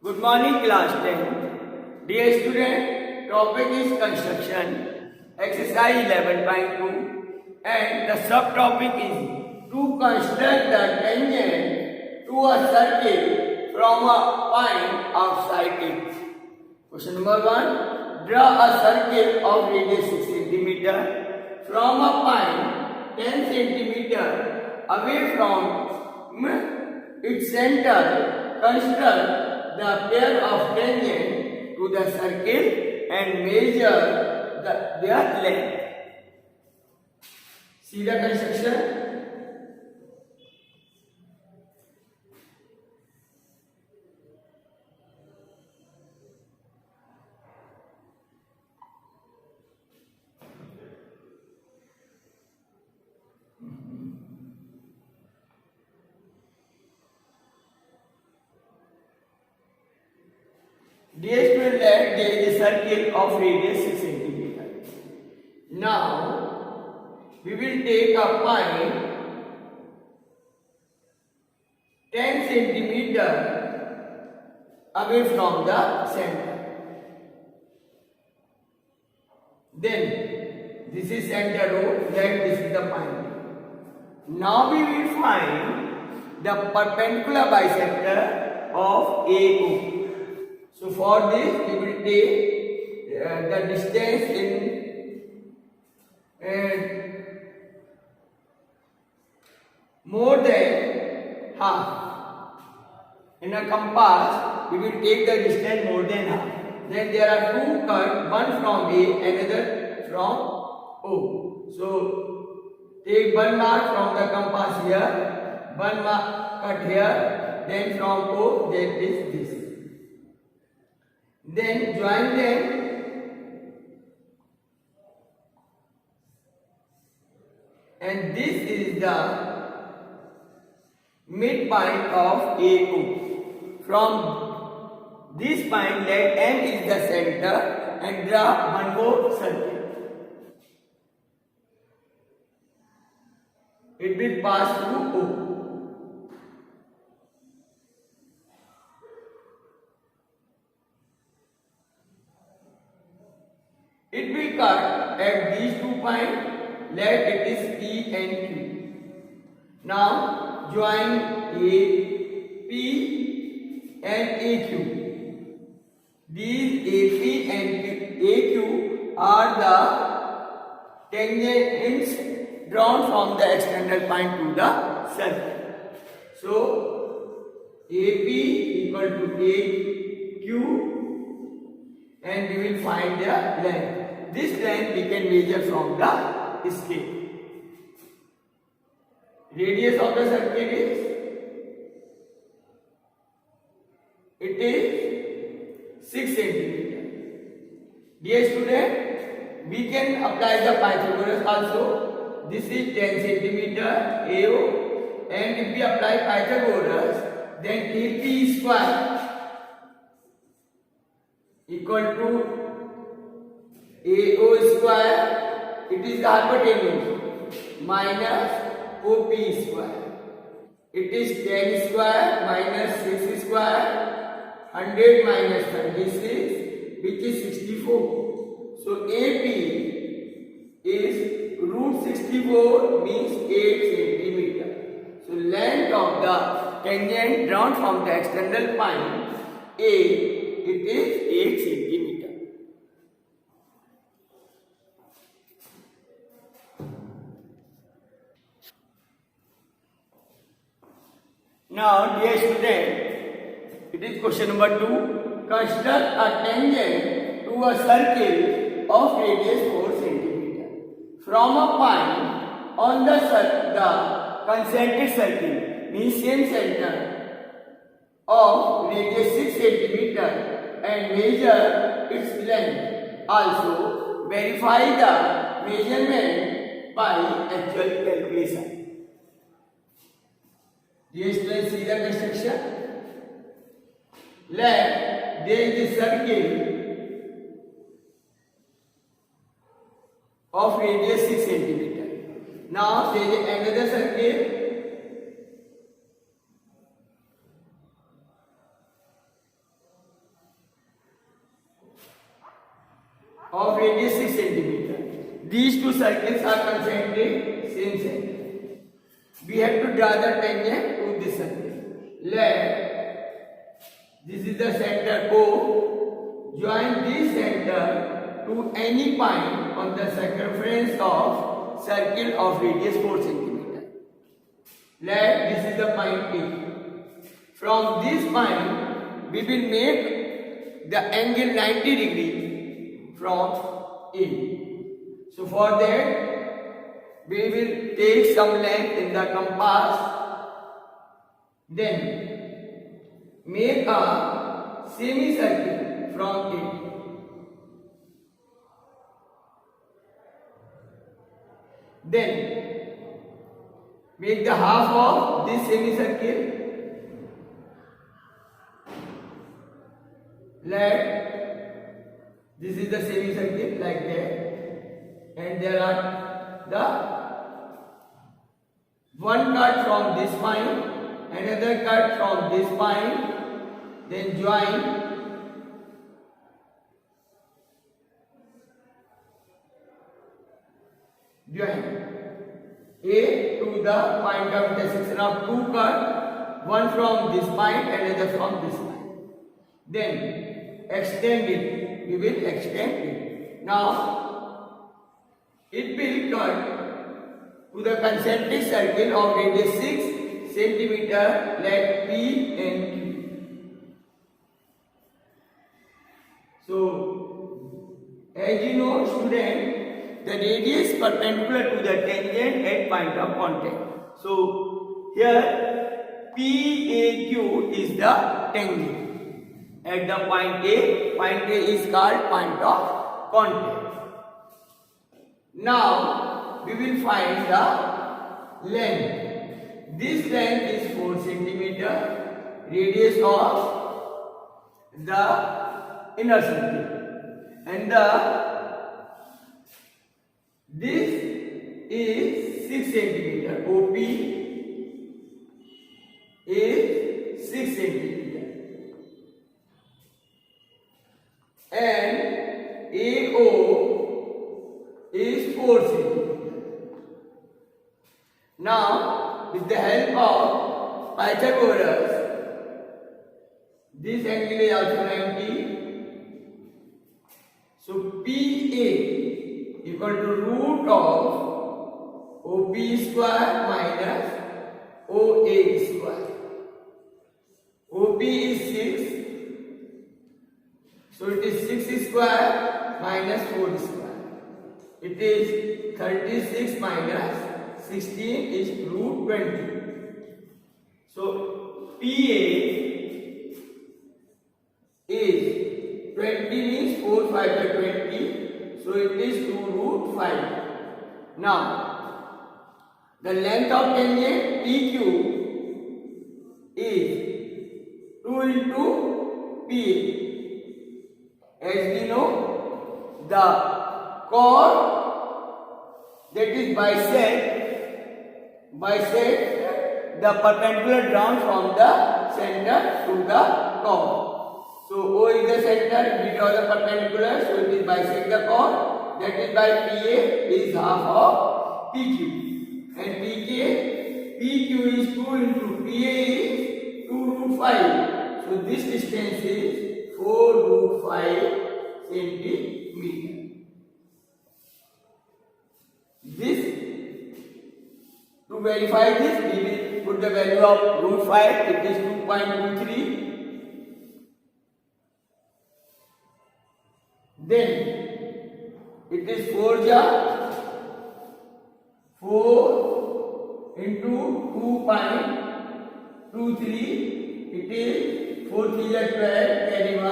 Good morning, class 10. Dear student, topic is construction, exercise 11.2, and the subtopic is to construct the tangent to a circle from a point outside it. Question number 1. Draw a circle of radius 6 cm from a point 10 cm away from its center. Construct the pair of tangent to the circle and measure their length. See the construction. Dear student, there is a circle of radius 6 cm. Now, we will take a point 10 cm away from the center. Then, this is center O, that this is the point. Now, we will find the perpendicular bisector of AO. So for this we will take the distance in more than half. In a compass we will take the distance more than half. Then there are two cuts, one from A, another from O. So take one mark from the compass here, one mark cut here, then from O, then this. Then join them, and this is the midpoint of AO. From this point, let M is the center and draw one more circle. It will pass through O. It will cut at these 2 points, let it is P and Q. Now join A, P and AQ. These AP and AQ are the tangents drawn from the external point to the circle. So AP equal to AQ, and we will find the length. This length we can measure from the scale. Radius of the circle is 6 cm. Dear student, we can apply the Pythagoras also. This is 10 cm AO, and if we apply Pythagoras, then AP square equal to AO square, it is the hypotenuse, minus OP square. It is 10 square minus 6 square, 100 minus 36, which is 64. So AP is root 64, means 8 cm. So length of the tangent drawn from the external point A, it is 8 cm. Now, dear student, it is question number 2. Construct a tangent to a circle of radius 4 cm from a point on the concentric circle, means same center, of radius 6 cm and measure its length. Also, verify the measurement by actual calculation. Dear students, see the construction. Let there is a circle of radius 6 cm. Now there is another circle of radius 6 centimeter. These two circles are concentric, same center. We have to draw the tangent to this circle. Let this is the center O. Join this center to any point on the circumference of circle of radius 4 centimeter. Let this is the point A. From this point we will make the angle 90 degrees from A. So for that we will take some length in the compass, then make a semicircle from it. Then make the half of this semicircle. Let this is the semicircle like that, and there are the one cut from this point, another cut from this point, then join A to the point of intersection of two cuts, one from this point, another from this point. Then extend it. We will extend it. Now it will cut to the concentric circle of radius 6 centimeter. Let P and Q. So as you know, student, the radius perpendicular to the tangent at point of contact. So here PAQ is the tangent. At the point A is called point of contact. Now we will find the length. This length is 4 centimeter, radius of the inner circle, and this is 6 centimeter. OP is 6 centimeter, and AO is 4 centimeter. Now, with the help of Pythagoras, this angle is also 90. So PA equal to root of OP square minus OA square. OP is 6. So it is 6 square minus 4 square. It is 36 minus 16 is root 20. So PA is 20 means 4 5 are 20. So it is 2 root 5. Now the length of tangent PQ is 2 into PA. As we know, the chord that is bisect the perpendicular drawn from the center to the chord. So O is the center, we draw the perpendicular, so it is bisect the chord. That is why PA is half of PQ, and PQ is 2 into PA is 2 root 5. So this distance is 4 root 5 centimeter. This, to verify this, we will put the value of root 5. It is 2.23. Then it is 4 into 2.23. It is 4 3 12, carry 1,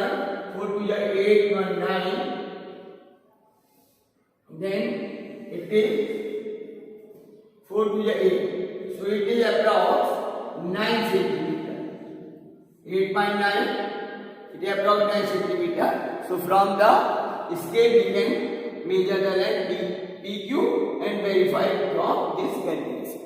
4 2 8, 1 9. Then it is 4 2 8. So it is approx 9 centimeter. 8.9. It is approx 9 centimeter. So from the scale we can measure the length PQ and verify from this calculation.